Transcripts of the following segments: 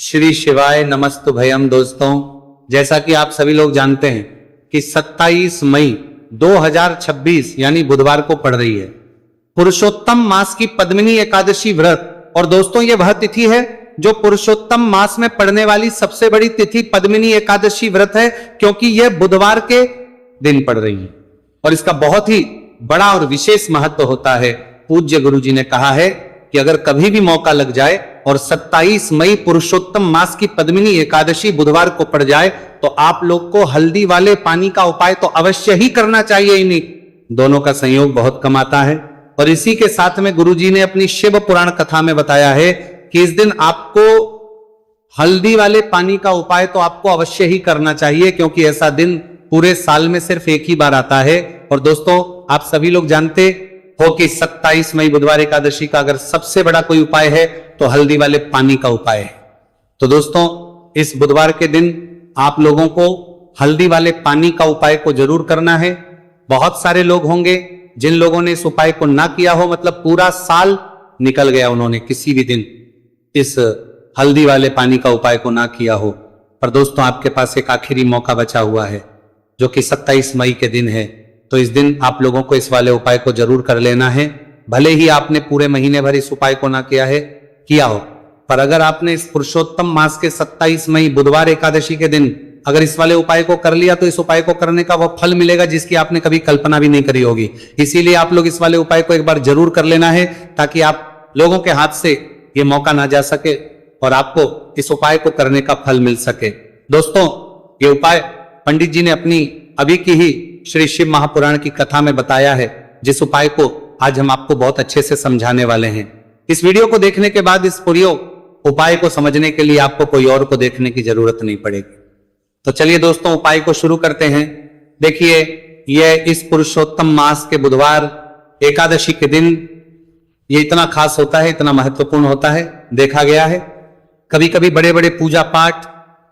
श्री शिवाय नमस्तुभयम। दोस्तों, जैसा कि आप सभी लोग जानते हैं कि 27 मई 2026 यानी बुधवार को पड़ रही है पुरुषोत्तम मास की पद्मिनी एकादशी व्रत। और दोस्तों, ये वह तिथि है जो पुरुषोत्तम मास में पड़ने वाली सबसे बड़ी तिथि पद्मिनी एकादशी व्रत है, क्योंकि यह बुधवार के दिन पड़ रही है और इसका बहुत ही बड़ा और विशेष महत्व होता है। पूज्य गुरु जी ने कहा है कि अगर कभी भी मौका लग जाए और 27 मई पुरुषोत्तम मास की पद्मिनी एकादशी बुधवार को पड़ जाए तो आप लोग को हल्दी वाले पानी का उपाय तो अवश्य ही करना चाहिए। इन्हीं दोनों का संयोग बहुत कम आता है। और इसी के साथ में गुरु जी ने अपनी शिव पुराण कथा में बताया है कि इस दिन आपको हल्दी वाले पानी का उपाय तो आपको अवश्य ही करना चाहिए, क्योंकि ऐसा दिन पूरे साल में सिर्फ एक ही बार आता है। और दोस्तों, आप सभी लोग जानते हो कि 27 मई बुधवार एकादशी का अगर सबसे बड़ा कोई उपाय है तो हल्दी वाले पानी का उपाय है। तो दोस्तों, इस बुधवार के दिन आप लोगों को हल्दी वाले पानी का उपाय को जरूर करना है। बहुत सारे लोग होंगे जिन लोगों ने इस उपाय को ना किया हो, मतलब पूरा साल निकल गया उन्होंने किसी भी दिन इस हल्दी वाले पानी का उपाय को ना किया हो। पर दोस्तों, आपके पास एक आखिरी मौका बचा हुआ है जो कि 27 मई के दिन है। तो इस दिन आप लोगों को इस वाले उपाय को जरूर कर लेना है। भले ही आपने पूरे महीने भर इस उपाय को ना किया हो, पर अगर आपने इस पुरुषोत्तम मास के 27 मई बुधवार एकादशी के दिन अगर इस वाले उपाय को कर लिया तो इस उपाय को करने का वह फल मिलेगा जिसकी आपने कभी कल्पना भी नहीं करी होगी। इसीलिए आप लोग इस वाले उपाय को एक बार जरूर कर लेना है, ताकि आप लोगों के हाथ से ये मौका ना जा सके और आपको इस उपाय को करने का फल मिल सके। दोस्तों, ये उपाय पंडित जी ने अपनी अभी की ही श्री शिव महापुराण की कथा में बताया है, जिस उपाय को आज हम आपको बहुत अच्छे से समझाने वाले हैं। इस वीडियो को देखने के बाद इस पूरे उपाय को समझने के लिए आपको कोई और को देखने की जरूरत नहीं पड़ेगी। तो चलिए दोस्तों, उपाय को शुरू करते हैं। देखिए, यह इस पुरुषोत्तम मास के बुधवार एकादशी के दिन ये इतना खास होता है, इतना महत्वपूर्ण होता है। देखा गया है कभी कभी बड़े बड़े पूजा पाठ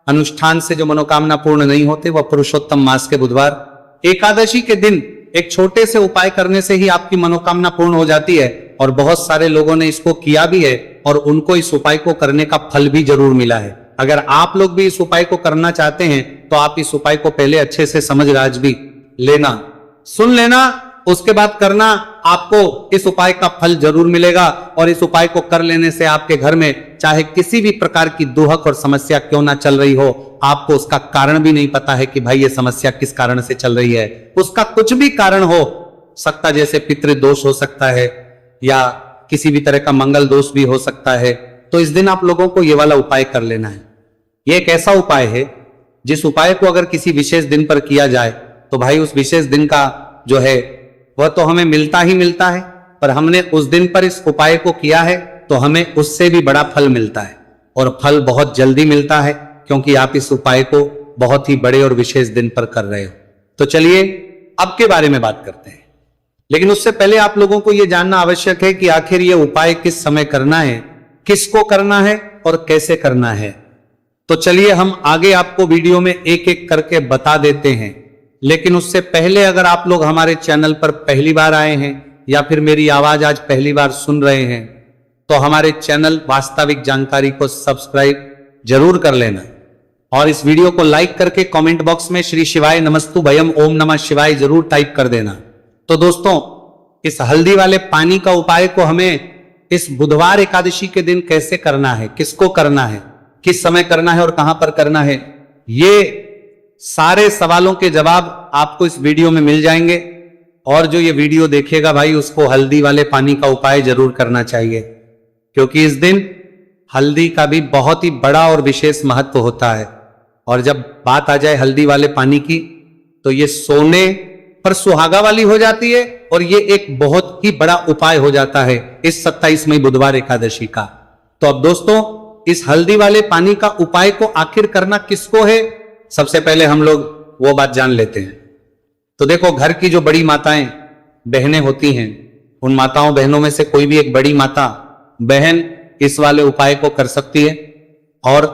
अनुष्ठान से जो मनोकामना पूर्ण नहीं होते, वह पुरुषोत्तम मास के बुधवार एकादशी के दिन एक छोटे से उपाय करने से ही आपकी मनोकामना पूर्ण हो जाती है। और बहुत सारे लोगों ने इसको किया भी है और उनको इस उपाय को करने का फल भी जरूर मिला है। अगर आप लोग भी इस उपाय को करना चाहते हैं तो आप इस उपाय को पहले अच्छे से समझ राज भी लेना, सुन लेना, उसके बाद करना। आपको इस उपाय का फल जरूर मिलेगा। और इस उपाय को कर लेने से आपके घर में चाहे किसी भी प्रकार की दुहक और समस्या क्यों ना चल रही हो, आपको उसका कारण भी नहीं पता है कि भाई ये समस्या किस कारण से चल रही है, उसका कुछ भी कारण हो सकता, जैसे पितृदोष हो सकता है या किसी भी तरह का मंगल दोष भी हो सकता है, तो इस दिन आप लोगों को ये वाला उपाय कर लेना है। ये एक ऐसा उपाय है जिस उपाय को अगर किसी विशेष दिन पर किया जाए तो भाई उस विशेष दिन का जो है वह तो हमें मिलता ही मिलता है, पर हमने उस दिन पर इस उपाय को किया है तो हमें उससे भी बड़ा फल मिलता है। और फल बहुत जल्दी मिलता है, क्योंकि आप इस उपाय को बहुत ही बड़े और विशेष दिन पर कर रहे हो। तो चलिए अब के बारे में बात करते हैं। लेकिन उससे पहले आप लोगों को यह जानना आवश्यक है कि आखिर यह उपाय किस समय करना है, किसको करना है और कैसे करना है। तो चलिए हम आगे आपको वीडियो में एक एक करके बता देते हैं। लेकिन उससे पहले अगर आप लोग हमारे चैनल पर पहली बार आए हैं या फिर मेरी आवाज आज पहली बार सुन रहे हैं तो हमारे चैनल वास्तविक जानकारी को सब्सक्राइब जरूर कर लेना और इस वीडियो को लाइक करके कमेंट बॉक्स में श्री शिवाय नमस्तुभयम ओम नमः शिवाय जरूर टाइप कर देना। तो दोस्तों, इस हल्दी वाले पानी का उपाय को हमें इस बुधवार एकादशी के दिन कैसे करना है, किसको करना है, किस समय करना है और कहां पर करना है, ये सारे सवालों के जवाब आपको इस वीडियो में मिल जाएंगे। और जो ये वीडियो देखेगा भाई, उसको हल्दी वाले पानी का उपाय जरूर करना चाहिए, क्योंकि इस दिन हल्दी का भी बहुत ही बड़ा और विशेष महत्व होता है। और जब बात आ जाए हल्दी वाले पानी की तो ये सोने पर सुहागा वाली हो जाती है और ये एक बहुत ही बड़ा उपाय हो जाता है इस 27 मई बुधवार एकादशी का। तो अब दोस्तों, इस हल्दी वाले पानी का उपाय को आखिर करना किसको है, सबसे पहले हम लोग वो बात जान लेते हैं। तो देखो, घर की जो बड़ी माताएं बहनें होती हैं, उन माताओं बहनों में से कोई भी एक बड़ी माता बहन इस वाले उपाय को कर सकती है। और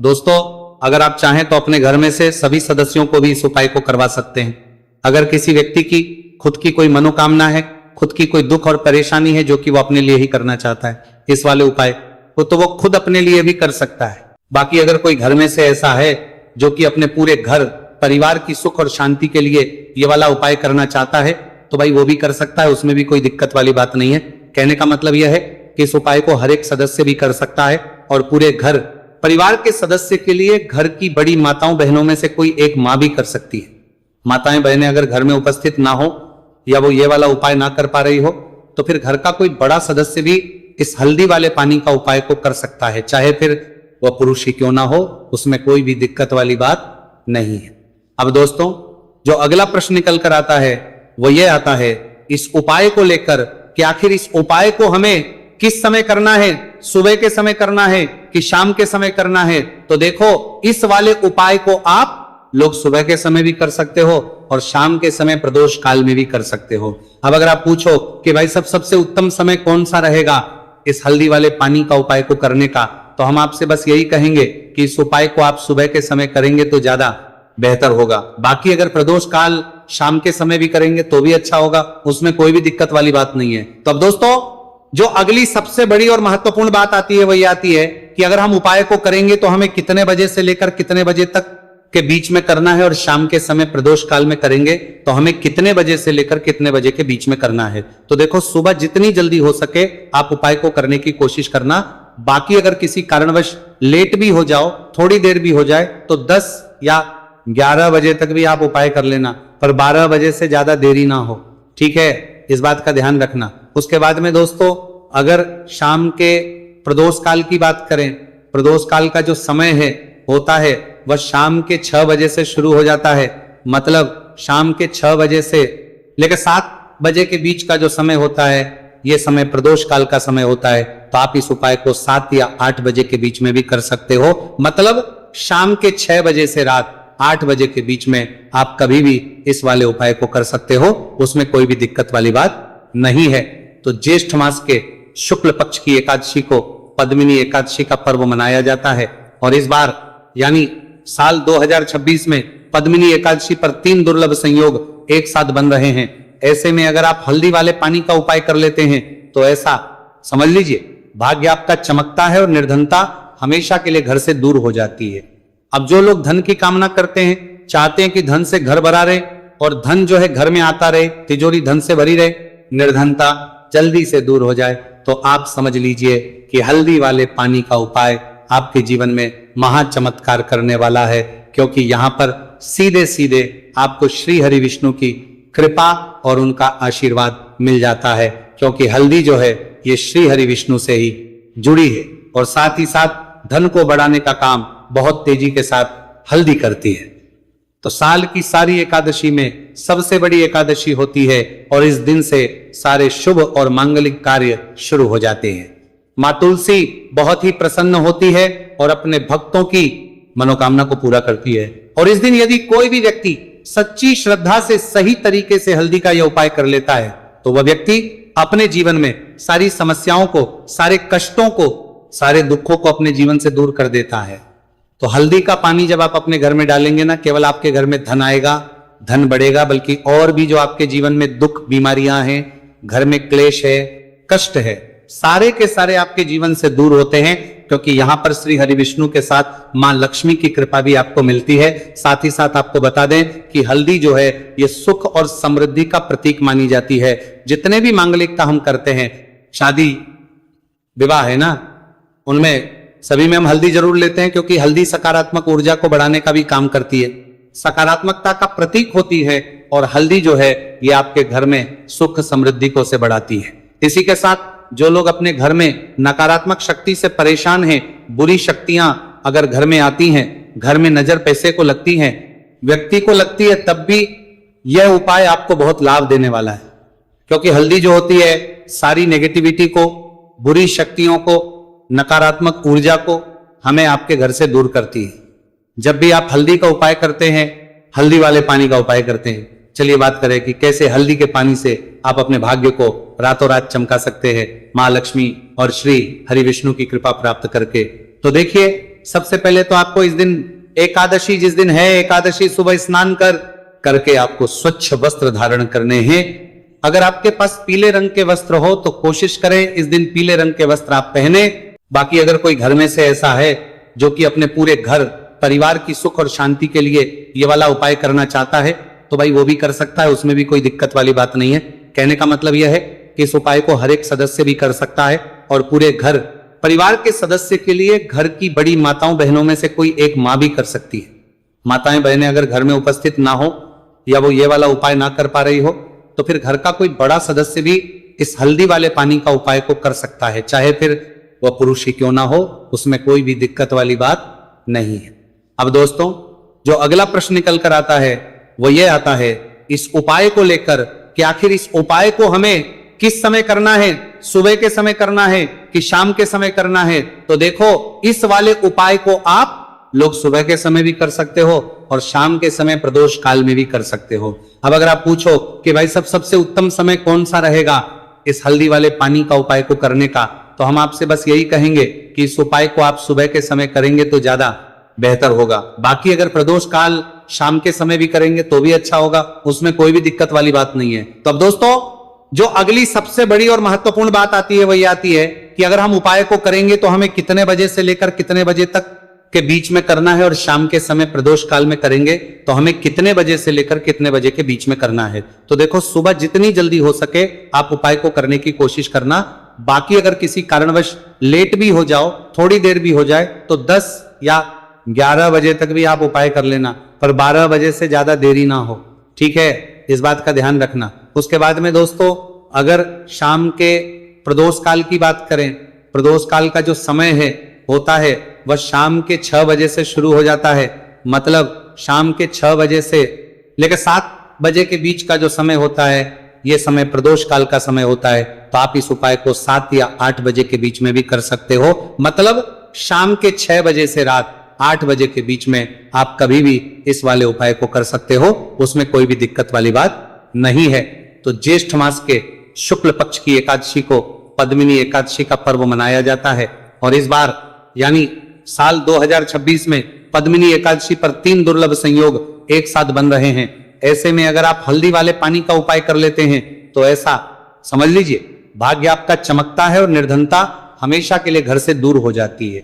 दोस्तों, अगर आप चाहें तो अपने घर में से सभी सदस्यों को भी इस उपाय को करवा सकते हैं। अगर किसी व्यक्ति की खुद की कोई मनोकामना है, खुद की कोई दुख और परेशानी है जो कि वो अपने लिए ही करना चाहता है इस वाले उपाय को, तो वो खुद अपने लिए भी कर सकता है। बाकी अगर कोई घर में से ऐसा है जो कि अपने पूरे घर परिवार की सुख और शांति के लिए ये वाला उपाय करना चाहता है तो भाई वो भी कर सकता है, उसमें भी कोई दिक्कत वाली बात नहीं है। कहने का मतलब यह है कि इस उपाय को हर एक सदस्य भी कर सकता है और पूरे घर परिवार के सदस्य के लिए घर की बड़ी माताओं बहनों में से कोई एक मां भी कर सकती है। माताएं बहनें अगर घर में उपस्थित ना हो या वो ये वाला उपाय ना कर पा रही हो तो फिर घर का कोई बड़ा सदस्य भी इस हल्दी वाले पानी का उपाय को कर सकता है, चाहे फिर वह पुरुष ही क्यों ना हो, उसमें कोई भी दिक्कत वाली बात नहीं है। अब दोस्तों जो अगला प्रश्न निकल कर आता है वो ये आता है इस उपाय को लेकर कि आखिर इस उपाय को हमें किस समय करना है, सुबह के समय करना है कि शाम के समय करना है। तो देखो इस वाले उपाय को आप लोग सुबह के समय भी कर सकते हो और शाम के समय प्रदोष काल में भी कर सकते हो। अब अगर आप पूछो कि भाई सबसे उत्तम समय कौन सा रहेगा इस हल्दी वाले पानी का उपाय को करने का, तो हम आपसे बस यही कहेंगे कि इस उपाय को आप सुबह के समय करेंगे तो ज्यादा बेहतर होगा। बाकी अगर प्रदोष काल शाम के समय भी करेंगे तो भी अच्छा होगा, उसमें कोई भी दिक्कत वाली बात नहीं है। तो अब दोस्तों जो अगली सबसे बड़ी और महत्वपूर्ण बात आती है वही आती है कि अगर हम उपाय को करेंगे तो हमें कितने बजे से लेकर कितने बजे तक के बीच में करना है, और शाम के समय प्रदोष काल में करेंगे तो हमें कितने बजे से लेकर कितने बजे के बीच में करना है। तो देखो सुबह जितनी जल्दी हो सके आप उपाय को करने की कोशिश करना। बाकी अगर किसी कारणवश लेट भी हो जाओ, थोड़ी देर भी हो जाए तो 10 या 11 बजे तक भी आप उपाय कर लेना, पर 12 बजे से ज्यादा देरी ना हो, ठीक है, इस बात का ध्यान रखना। उसके बाद में दोस्तों अगर शाम के प्रदोष काल की बात करें, प्रदोष काल का जो समय है होता है वह शाम के 6 बजे से शुरू हो जाता है, मतलब शाम के 6 बजे से लेकर 7 बजे के बीच का जो समय होता है यह समय प्रदोष काल का समय होता है। तो आप इस उपाय को 7 या 8 बजे के बीच में भी कर सकते हो, मतलब शाम के 6 बजे से रात 8 बजे के बीच में आप कभी भी इस वाले उपाय को कर सकते हो, उसमें कोई भी दिक्कत वाली बात नहीं है। तो ज्येष्ठ मास के शुक्ल पक्ष की एकादशी को पद्मिनी एकादशी का पर्व मनाया जाता है और इस बार यानी साल 2026 में पद्मिनी एकादशी पर 3 दुर्लभ संयोग एक साथ बन रहे हैं। ऐसे में अगर आप हल्दी वाले पानी का उपाय कर लेते हैं तो ऐसा समझ लीजिए भाग्य आपका चमकता है और निर्धनता हमेशा के लिए घर से दूर हो जाती है। अब जो लोग धन की कामना करते हैं, चाहते हैं कि धन से घर भरा रहे और धन जो है घर में आता रहे, तिजोरी धन से भरी रहे, निर्धनता जल्दी से दूर हो जाए, तो आप समझ लीजिए कि हल्दी वाले पानी का उपाय आपके जीवन में महा चमत्कार करने वाला है, क्योंकि यहां पर सीधे सीधे आपको श्री हरि विष्णु की कृपा और उनका आशीर्वाद मिल जाता है, क्योंकि हल्दी जो है ये श्री हरि विष्णु से ही जुड़ी है और साथ ही साथ धन को बढ़ाने का काम बहुत तेजी के साथ हल्दी करती है। तो साल की सारी एकादशी में सबसे बड़ी एकादशी होती है और इस दिन से सारे शुभ और मांगलिक कार्य शुरू हो जाते हैं। मां तुलसी बहुत ही प्रसन्न होती है और अपने भक्तों की मनोकामना को पूरा करती है। और इस दिन यदि कोई भी व्यक्ति सच्ची श्रद्धा से सही तरीके से हल्दी का यह उपाय कर लेता है तो वह व्यक्ति अपने जीवन में सारी समस्याओं को, सारे कष्टों को, सारे दुखों को अपने जीवन से दूर कर देता है। तो हल्दी का पानी जब आप अपने घर में डालेंगे ना, केवल आपके घर में धन आएगा, धन बढ़ेगा, बल्कि और भी जो आपके जीवन में दुख बीमारियां हैं, घर में क्लेश है, कष्ट है, सारे के सारे आपके जीवन से दूर होते हैं, क्योंकि यहां पर श्री हरि विष्णु के साथ मां लक्ष्मी की कृपा भी आपको मिलती है। साथ ही साथ आपको बता दें कि हल्दी जो है ये सुख और समृद्धि का प्रतीक मानी जाती है। जितने भी मांगलिकता हम करते हैं, शादी विवाह है ना, उनमें सभी में हम हल्दी जरूर लेते हैं, क्योंकि हल्दी सकारात्मक ऊर्जा को बढ़ाने का भी काम करती है, सकारात्मकता का प्रतीक होती है और हल्दी जो है ये आपके घर में सुख समृद्धि को से बढ़ाती है। इसी के साथ जो लोग अपने घर में नकारात्मक शक्ति से परेशान हैं, बुरी शक्तियां अगर घर में आती हैं, घर में नजर पैसे को लगती हैं, व्यक्ति को लगती है, तब भी यह उपाय आपको बहुत लाभ देने वाला है, क्योंकि हल्दी जो होती है सारी नेगेटिविटी को, बुरी शक्तियों को, नकारात्मक ऊर्जा को हमें आपके घर से दूर करती है। जब भी आप हल्दी का उपाय करते हैं, हल्दी वाले पानी का उपाय करते हैं, चलिए बात करें कि कैसे हल्दी के पानी से आप अपने भाग्य को रातों रात चमका सकते हैं मां लक्ष्मी और श्री हरि विष्णु की कृपा प्राप्त करके। तो देखिए, सबसे पहले तो आपको इस दिन एकादशी जिस दिन है, एकादशी सुबह स्नान करके आपको स्वच्छ वस्त्र धारण करने हैं। अगर आपके पास पीले रंग के वस्त्र हो तो कोशिश करें इस दिन पीले रंग के वस्त्र आप पहने। बाकी अगर कोई घर में से ऐसा है जो कि अपने पूरे घर परिवार की सुख और शांति के लिए ये वाला उपाय करना चाहता है तो भाई वो भी कर सकता है, उसमें भी कोई दिक्कत वाली बात नहीं है। कहने का मतलब यह है कि इस उपाय को हर एक सदस्य भी कर सकता है और पूरे घर परिवार के सदस्य के लिए घर की बड़ी माताओं बहनों में से कोई एक मां भी कर सकती है। माताएं बहनें अगर घर में उपस्थित ना हो या वो ये वाला उपाय ना कर पा रही हो तो फिर घर का कोई बड़ा सदस्य भी इस हल्दी वाले पानी का उपाय को कर सकता है, चाहे फिर वह पुरुष ही क्यों ना हो, उसमें कोई भी दिक्कत वाली बात नहीं है। अब दोस्तों, जो अगला प्रश्न निकल कर आता है वो ये आता है इस उपाय को लेकर कि आखिर इस उपाय को हमें किस समय करना है, सुबह के समय करना है कि शाम के समय करना है। तो देखो, इस वाले उपाय को आप लोग सुबह के समय भी कर सकते हो और शाम के समय प्रदोष काल में भी कर सकते हो। अब अगर आप पूछो कि भाई सबसे उत्तम समय कौन सा रहेगा इस हल्दी वाले पानी का उपाय को करने का, तो हम आपसे बस यही कहेंगे कि इस उपाय को आप सुबह के समय करेंगे तो ज्यादा बेहतर होगा। बाकी अगर प्रदोष काल शाम के समय भी करेंगे तो भी अच्छा होगा, उसमें कोई भी दिक्कत वाली बात नहीं है। तो अब दोस्तों, जो अगली सबसे बड़ी और महत्वपूर्ण बात आती है वही आती है कि अगर हम उपाय को करेंगे तो हमें कितने बजे से लेकर कितने बजे तक के बीच में करना है, और शाम के समय प्रदोष काल में करेंगे तो हमें कितने बजे से लेकर कितने बजे के बीच में करना है। तो देखो, सुबह जितनी जल्दी हो सके आप उपाय को करने की कोशिश करना। बाकी अगर किसी कारणवश लेट भी हो जाओ, थोड़ी देर भी हो जाए, तो 10 या 11 बजे तक भी आप उपाय कर लेना, पर 12 बजे से ज्यादा देरी ना हो, ठीक है? इस बात का ध्यान रखना। उसके बाद में दोस्तों, अगर शाम के प्रदोष काल की बात करें, प्रदोष काल का जो समय है होता है वह शाम के 6 बजे से शुरू हो जाता है। मतलब शाम के 6 बजे से लेकर 7 बजे के बीच का जो समय होता है, यह समय प्रदोष काल का समय होता है। तो आप इस उपाय को 7 या 8 बजे के बीच में भी कर सकते हो। मतलब शाम के 6 बजे से रात 8 बजे के बीच में आप कभी भी इस वाले उपाय को कर सकते हो, उसमें कोई भी दिक्कत वाली बात नहीं है। तो ज्येष्ठ मास के शुक्ल पक्ष की एकादशी को पद्मिनी एकादशी का पर्व मनाया जाता है, और इस बार यानी साल 2026 में पद्मिनी एकादशी पर 3 दुर्लभ संयोग एक साथ बन रहे हैं। ऐसे में अगर आप हल्दी वाले पानी का उपाय कर लेते हैं तो ऐसा समझ लीजिए भाग्य आपका चमकता है और निर्धनता हमेशा के लिए घर से दूर हो जाती है।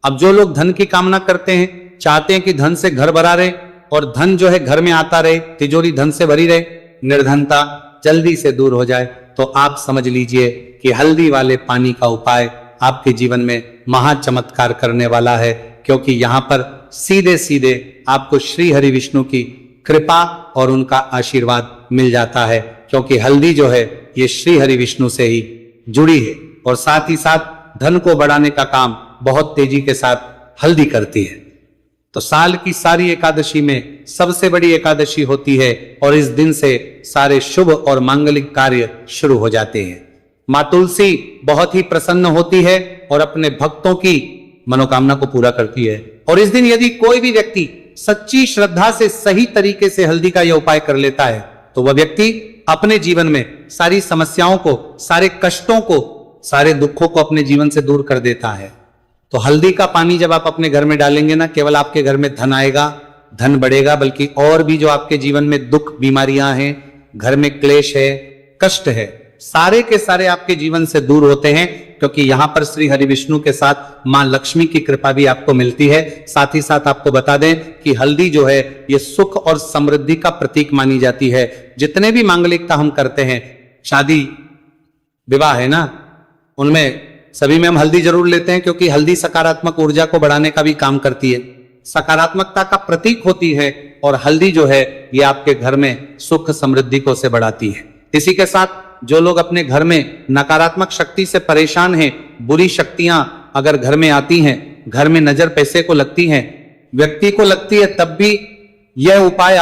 अब जो लोग धन की कामना करते हैं, चाहते हैं कि धन से घर भरा रहे और धन जो है घर में आता रहे, तिजोरी धन से भरी रहे, निर्धनता जल्दी से दूर हो जाए, तो आप समझ लीजिए कि हल्दी वाले पानी का उपाय आपके जीवन में महा चमत्कार करने वाला है। क्योंकि यहां पर सीधे सीधे आपको श्री हरि विष्णु की कृपा और उनका आशीर्वाद मिल जाता है, क्योंकि हल्दी जो है ये श्री हरि विष्णु से ही जुड़ी है, और साथ ही साथ धन को बढ़ाने का काम बहुत तेजी के साथ हल्दी करती है। तो साल की सारी एकादशी में सबसे बड़ी एकादशी होती है, और इस दिन से सारे शुभ और मांगलिक कार्य शुरू हो जाते हैं। मां तुलसी बहुत ही प्रसन्न होती है और अपने भक्तों की मनोकामना को पूरा करती है। और इस दिन यदि कोई भी व्यक्ति सच्ची श्रद्धा से सही तरीके से हल्दी का यह उपाय कर लेता है तो वह व्यक्ति अपने जीवन में सारी समस्याओं को, सारे कष्टों को, सारे दुखों को अपने जीवन से दूर कर देता है। तो हल्दी का पानी जब आप अपने घर में डालेंगे ना, केवल आपके घर में धन आएगा, धन बढ़ेगा, बल्कि और भी जो आपके जीवन में दुख, बीमारियां हैं, घर में क्लेश है, कष्ट है, सारे के सारे आपके जीवन से दूर होते हैं। क्योंकि यहां पर श्री हरि विष्णु के साथ मां लक्ष्मी की कृपा भी आपको मिलती है। साथ ही साथ आपको बता दें कि हल्दी जो है ये सुख और समृद्धि का प्रतीक मानी जाती है। जितने भी मांगलिकता हम करते हैं, शादी विवाह है ना, उनमें सभी में हम हल्दी जरूर लेते हैं, क्योंकि हल्दी सकारात्मक ऊर्जा को बढ़ाने का भी काम करती है, सकारात्मकता का प्रतीक होती है, और हल्दी जो है ये आपके घर में सुख समृद्धि को से बढ़ाती है। इसी के साथ जो लोग अपने घर में नकारात्मक शक्ति से परेशान हैं, बुरी शक्तियां अगर घर में आती हैं, घर में नजर पैसे को लगती हैं, व्यक्ति को लगती है, तब भी यह उपाय